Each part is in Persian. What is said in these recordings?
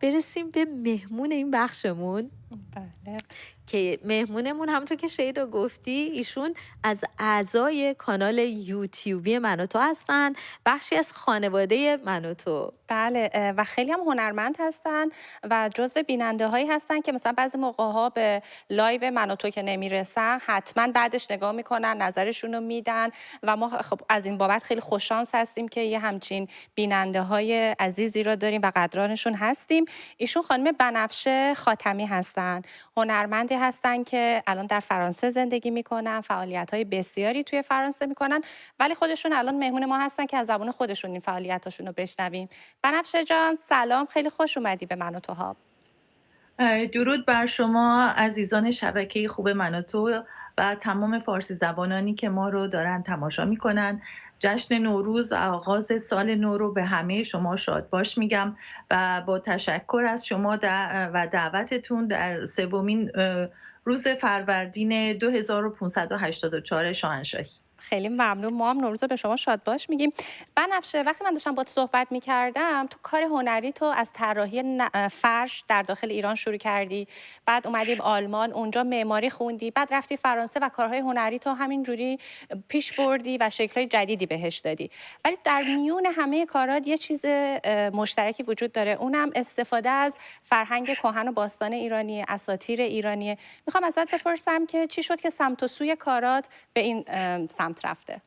برسیم به مهمون این بخشمون بله. که مهمونمون همونطور که شیدا گفتی ایشون از اعضای کانال یوتیوبی من و تو هستن، بخشی از خانواده من و تو. بله و خیلی هم هنرمند هستن و جزو بیننده هایی هستن که مثلا بعضی موقع ها به لایو من و تو که نمیرسن حتما بعدش نگاه میکنن، نظرشون رو میدن و ما خب از این بابت خیلی خوششانس هستیم که یه همچین بیننده های عزیزی رو داریم و قدردانشون هستیم. ایشون خانم بنفشه خاتمی هستن، هنرمندی هستن که الان در فرانسه زندگی میکنن، فعالیت های بسیاری توی فرانسه میکنن، ولی خودشون الان مهمون ما هستن که از زبان خودشون این فعالیتاشون رو بشنویم. بنفشه جان سلام، خیلی خوش اومدی به من و توها. درود بر شما عزیزان شبکه خوب من و تو و تمام فارسی زبانانی که ما رو دارن تماشا میکنن. جشن نوروز و آغاز سال نو رو به همه شما شاد باش میگم و با تشکر از شما و دعوتتون در سومین روز فروردین 2584 شاهنشاهی. خیلی ممنون، ما هم نوروز به شما شاد باش میگیم. بنفشه وقتی من داشتم با تو صحبت میکردم تو کار هنری تو از طراحی فرش در داخل ایران شروع کردی، بعد اومدیم آلمان اونجا معماری خوندی، بعد رفتی فرانسه و کارهای هنری تو همینجوری پیش بردی و شکل‌های جدیدی بهش دادی. ولی در میون همه کارات یه چیز مشترکی وجود داره، اونم استفاده از فرهنگ کهن و باستان ایرانی، اساطیر ایرانی. میخوام ازت بپرسم که چی شد که سمت و سوی کارات به این سمت رفته؟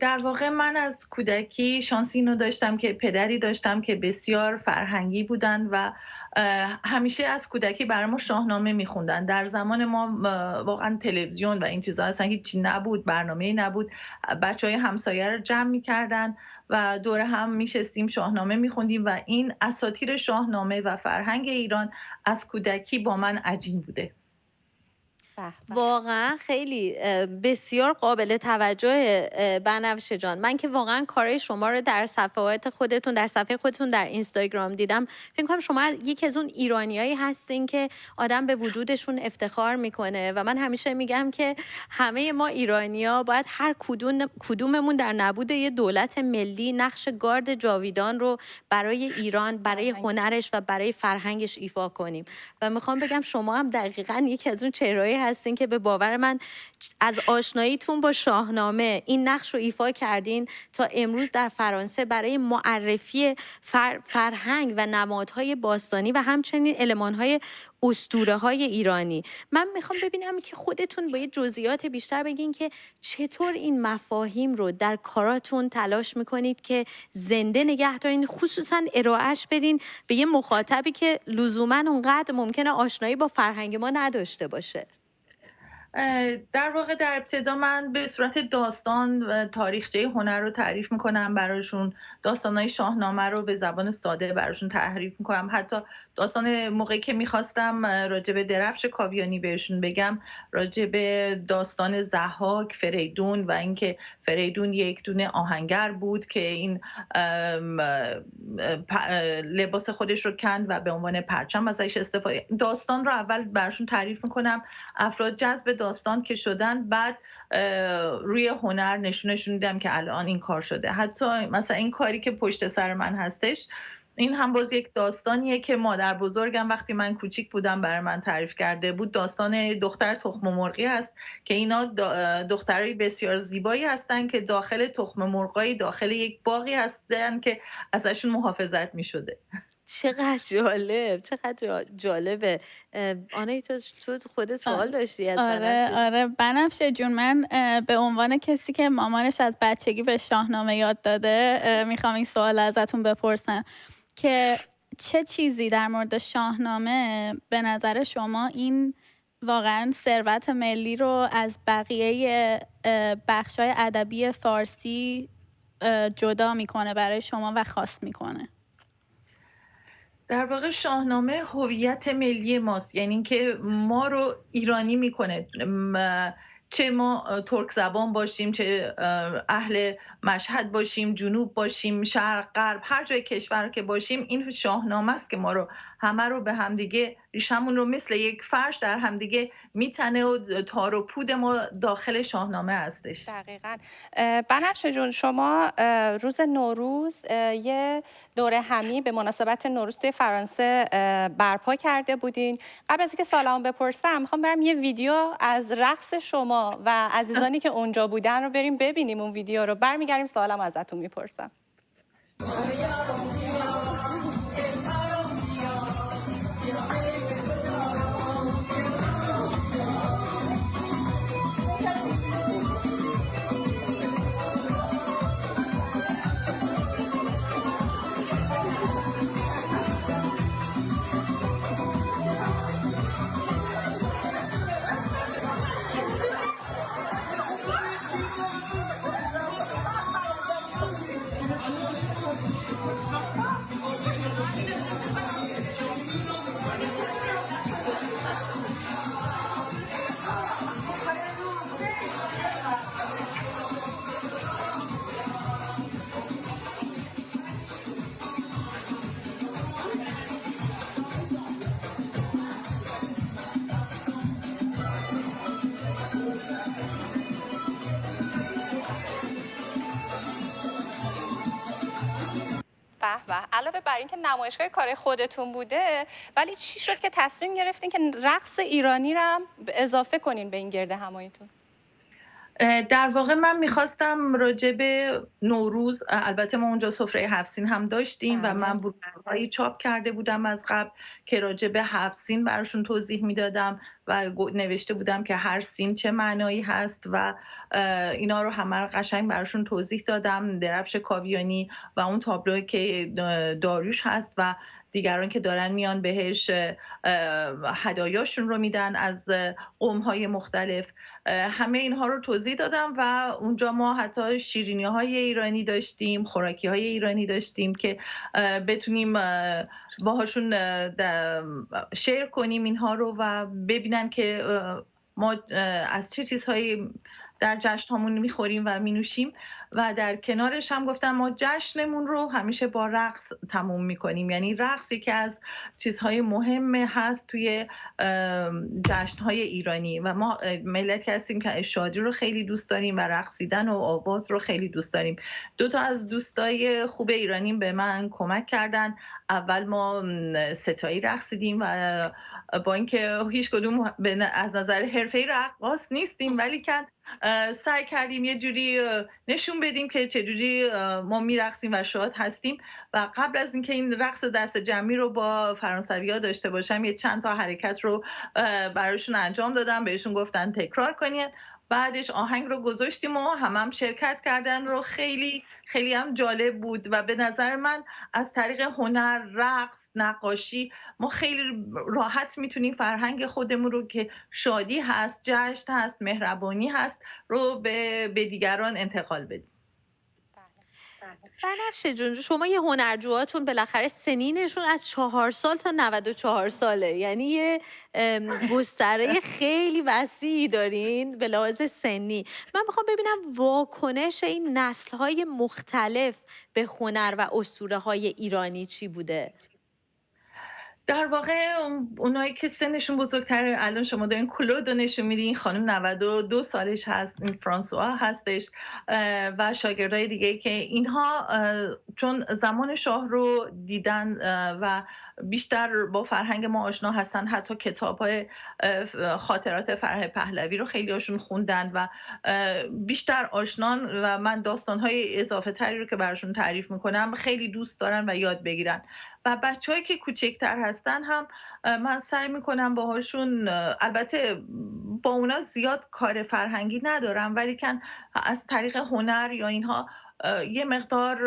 در واقع من از کودکی شانس اینو داشتم که پدری داشتم که بسیار فرهنگی بودن و همیشه از کودکی برای ما شاهنامه میخوندن. در زمان ما واقعا تلویزیون و این چیزا اصلا هیچی نبود، برنامه‌ای نبود. بچهای همسایه رو جمع میکردن و دور هم میشستیم شاهنامه میخوندیم و این اساطیر شاهنامه و فرهنگ ایران از کودکی با من عجین بوده. واقعا خیلی بسیار قابل توجه بنفشه جان. من که واقعا کارهای شما رو در صفحات خودتون، در صفحه خودتون در اینستاگرام دیدم، فکر کنم شما یکی از اون ایرانیایی هستین که آدم به وجودشون افتخار میکنه و من همیشه میگم که همه ما ایرانیا باید هر کدوممون در نبود یه دولت ملی نقش گارد جاویدان رو برای ایران، برای هنرش و برای فرهنگش ایفا کنیم. و میخوام بگم شما هم دقیقاً یکی از اون چهرهایی هستین که به باور من از آشناییتون با شاهنامه این نقش رو ایفا کردین تا امروز در فرانسه برای معرفی فرهنگ و نمادهای باستانی و همچنین المانهای اسطوره‌های ایرانی. من میخوام ببینم که خودتون با یه جزئیات بیشتر بگین که چطور این مفاهیم رو در کاراتون تلاش میکنید که زنده نگه دارین، خصوصا ارائهش بدین به یه مخاطبی که لزوما اونقدر ممکنه آشنایی با فرهنگ ما نداشته باشه. در واقع در ابتدا من به صورت داستان و تاریخچه هنر رو تعریف میکنم براشون. داستانهای شاهنامه رو به زبان ساده براشون تعریف میکنم. حتی داستان موقعی که میخواستم راجع به درفش کاویانی بهشون بگم، راجع به داستان ضحاک، فریدون و اینکه فریدون یک دونه آهنگر بود که این لباس خودش رو کند و به عنوان پرچم ازش استفاده. داستان رو اول براشون تعریف میکنم، افراد جذب داستان که شدن، بعد روی هنر نشونشون میدم که الان این کار شده. حتی مثلا این کاری که پشت سر من هستش، این هم باز یک داستانیه که مادر بزرگم وقتی من کوچیک بودم برای من تعریف کرده بود. داستان دختر تخم مرغی هست که اینا دخترای بسیار زیبایی هستن که داخل تخم مرغای داخل یک باغی هستن که ازشون محافظت میشده. چقدر جالب، چقدر جالبه. آنایتا تو خودت سوال داشتی از بنفشه؟ آره بنفشه جون، من به عنوان کسی که مامانش از بچگی به شاهنامه یاد داده میخوام این سوال ازتون بپرسم که چه چیزی در مورد شاهنامه به نظر شما این واقعا ثروت ملی رو از بقیه بخشای ادبی فارسی جدا میکنه برای شما و خاص میکنه؟ در واقع شاهنامه هویت ملی ماست، یعنی اینکه ما رو ایرانی میکنه. چه ما ترک زبان باشیم، چه اهل مشهد باشیم، جنوب باشیم، شرق، غرب، هر جای کشور که باشیم، این شاهنامه است که ما رو همه رو به همدیگه، ریشمون رو مثل یک فرش در همدیگه میتنه و تار و پود ما داخل شاهنامه هستش. دقیقاً. بنفشه جون، شما روز نوروز یه دوره همی به مناسبت نوروز توی فرانسه برپا کرده بودین. قبل از اینکه سوالمو بپرسم میخوام برم یه ویدیو از رقص شما و عزیزانی که اونجا بودن رو بریم ببینیم. اون ویدیو رو برمیگردیم سوالمو ازتون میپرسم. به به. علاوه بر این که نمایشگاه کار خودتون بوده، ولی چی شد که تصمیم گرفتین که رقص ایرانی رو هم اضافه کنین به این گرد هماییتون؟ در واقع من میخواستم راجع به نوروز، البته ما اونجا سفره 7 سین هم داشتیم و من بروشورهایی چاپ کرده بودم از قبل که راجع به 7 سین براشون توضیح میدادم و نوشته بودم که هر سین چه معنایی هست و اینا رو همه رو قشنگ براشون توضیح دادم. درفش کاویانی و اون تابلوی که داریوش هست و دیگران که دارن میان بهش هدایاشون رو میدن از قوم‌های مختلف، همه اینها رو توضیح دادم و اونجا ما حتی شیرینی‌های ایرانی داشتیم، خوراکی‌های ایرانی داشتیم که بتونیم باهاشون شیر کنیم اینها رو و ببینن که ما از چه چیزهایی در جشن‌هامون میخوریم و مینوشیم. و در کنارش هم گفتم ما جشنمون رو همیشه با رقص تموم میکنیم، یعنی رقصی که از چیزهای مهم هست توی جشنهای ایرانی و ما ملتی هستیم که شادی رو خیلی دوست داریم و رقصیدن و آواز رو خیلی دوست داریم. 2 از دوستای خوب ایرانی به من کمک کردن. اول ما ستایی رقصیدیم و با اینکه هیچ کدوم از نظر حرفه‌ای رقاص نیستیم، ولی سعی کردیم یه جوری نشون بدیم که چجوری ما میرقصیم و شاد هستیم. و قبل از اینکه این رقص دست جمعی رو با فرانسوی‌ها داشته باشم یه چند تا حرکت رو براشون انجام دادم، بهشون گفتن تکرار کنین. بعدش آهنگ رو گذاشتیم و هم شرکت کردن رو خیلی خیلی هم جالب بود و به نظر من از طریق هنر، رقص، نقاشی ما خیلی راحت میتونیم فرهنگ خودمون رو که شادی هست، جشن هست، مهربانی هست رو به دیگران انتقال بدیم. بنفشه جون، شما یه هنرجوهاتون بالاخره سنینشون از 4 سال تا 94 ساله، یعنی یه گستره خیلی وسیعی دارین به لحاظ سنی. من میخوام ببینم واکنش این نسل‌های مختلف به هنر و اسطوره‌های ایرانی چی بوده؟ در واقع اونایی که سنشون بزرگتره، الان شما دارین کلود نشون میدین، خانم 92 سالش هست، این فرانسوا هستش و شاگردای دیگه که اینها چون زمان شاه رو دیدن و بیشتر با فرهنگ ما آشنا هستن، حتی کتاب‌های خاطرات فرح پهلوی رو خیلی هاشون خوندن و بیشتر آشنان و من داستان‌های اضافه تری رو که براشون تعریف میکنم خیلی دوست دارن و یاد بگیرن. و بچه‌هایی که کوچکتر هستن هم من سعی میکنم باهاشون، البته با اونا زیاد کار فرهنگی ندارم ولی از طریق هنر یا اینها یه مقدار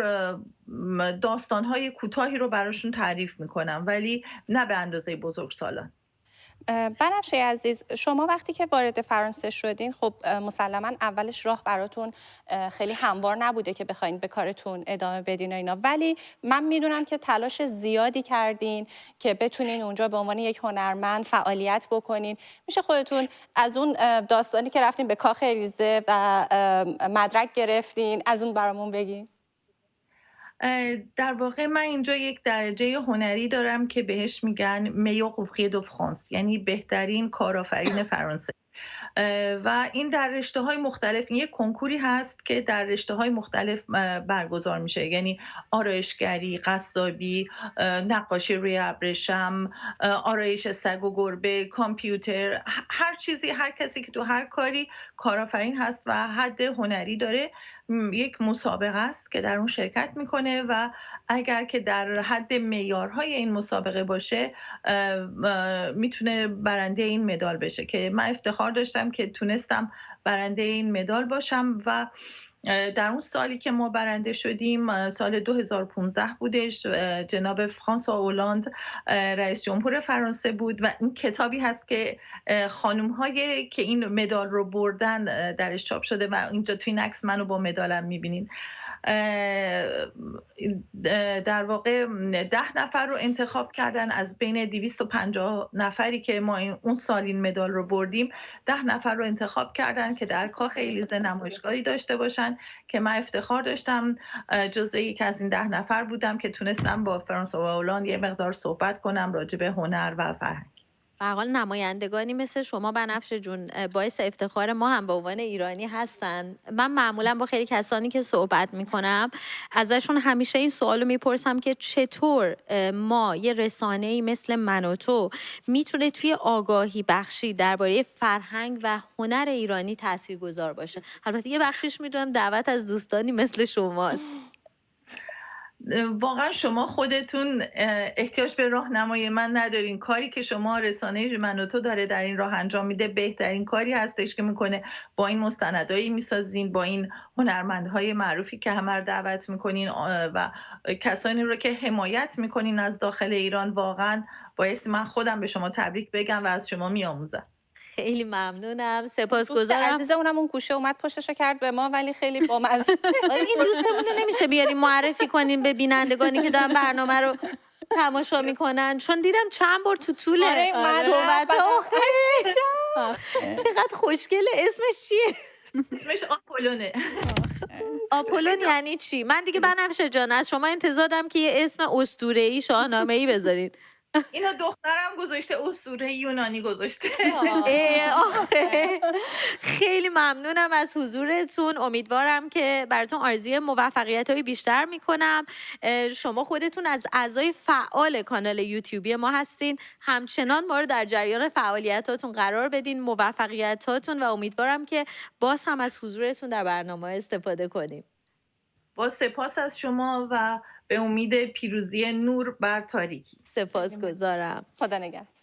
داستان‌های کوتاهی رو براشون تعریف میکنم، ولی نه به اندازه بزرگسالان. بنفشه عزیز، شما وقتی که وارد فرانسه شدین خب مسلما اولش راه براتون خیلی هموار نبوده که بخواین به کارتون ادامه بدین و اینا، ولی من میدونم که تلاش زیادی کردین که بتونین اونجا به عنوان یک هنرمند فعالیت بکنین. میشه خودتون از اون داستانی که رفتین به کاخ الیزه و مدرک گرفتین از اون برامون بگین؟ در واقع من اینجا یک درجه هنری دارم که بهش میگن میو قوفقی دو فرانس، یعنی بهترین کارآفرین فرانسه. و این در رشته‌های مختلف، این یک کنکوری هست که در رشته‌های مختلف برگزار میشه، یعنی آرایشگری، قصابی، نقاشی روی ابریشم، آرایش سگ و گربه، کامپیوتر، هر چیزی، هر کسی که تو هر کاری کارآفرین هست و حد هنری داره، یک مسابقه است که در اون شرکت میکنه و اگر که در حد معیارهای این مسابقه باشه میتونه برنده این مدال بشه، که من افتخار داشتم که تونستم برنده این مدال باشم. و در اون سالی که ما برنده شدیم سال 2015 بودش، جناب فرانسوا اولند رئیس جمهور فرانسه بود و این کتابی هست که خانم‌هایی که این مدال رو بردن درش چاپ شده و اینجا توی این عکس منو با مدالم می‌بینین. در واقع 10 نفر رو انتخاب کردن از بین 250 نفری که ما اون سال این مدال رو بردیم. 10 نفر رو انتخاب کردن که در کاخ الیزه نمایشگاهی داشته باشن که من افتخار داشتم جزو یک از این 10 نفر بودم که تونستم با فرانسوا اولند یه مقدار صحبت کنم راجع به هنر و فرهنگ. به هر حال نمایندگانی مثل شما بنفشه جون باعث افتخار ما هم به عنوان ایرانی هستن. من معمولا با خیلی کسانی که صحبت میکنم ازشون همیشه این سوالو میپرسم که چطور ما یه رسانه‌ای مثل من و تو میتونه توی آگاهی بخشی درباره فرهنگ و هنر ایرانی تاثیرگذار باشه. البته یه بخشش میدونم دعوت از دوستانی مثل شماست. واقعا شما خودتون احتیاج به راهنمای من ندارین. کاری که شما رسانه من و تو داره در این راه انجام میده بهترین کاری هستش که میکنه. با این مستندایی میسازین، با این هنرمندهای معروفی که همه رو دعوت میکنین و کسانی رو که حمایت میکنین از داخل ایران، واقعا باعث من خودم به شما تبریک بگم و از شما میآموزم. خیلی ممنونم، سپاسگزارم. عزیزمونم اون گوشه اومد پشتشو کرد به ما، ولی خیلی بامزه. این دوستمون رو نمیشه بیاریم معرفی کنیم به بینندگانی که دارن برنامه رو تماشا میکنن؟ چون دیدم چند بار تو طول صحبت‌ها چقدر خوشگله. اسمش چیه؟ اسمش آپولونه. آپولون یعنی چی؟ من دیگه بنفشه جان از شما انتظار دارم که یه اسم اسطوره‌ای شاهنامه‌ای بذارید. اینو دخترم گذاشته، اسطوره یونانی گذاشته. خیلی ممنونم از حضورتون. امیدوارم که براتون آرزوی موفقیت‌های بیشتر میکنم. شما خودتون از اعضای فعال کانال یوتیوبی ما هستین، همچنان ما رو در جریان فعالیتاتون قرار بدین، موفقیتاتون، و امیدوارم که باز هم از حضورتون در برنامه استفاده کنیم. با سپاس از شما و به امید پیروزی نور بر تاریکی. سپاسگزارم. خدا نگهدار.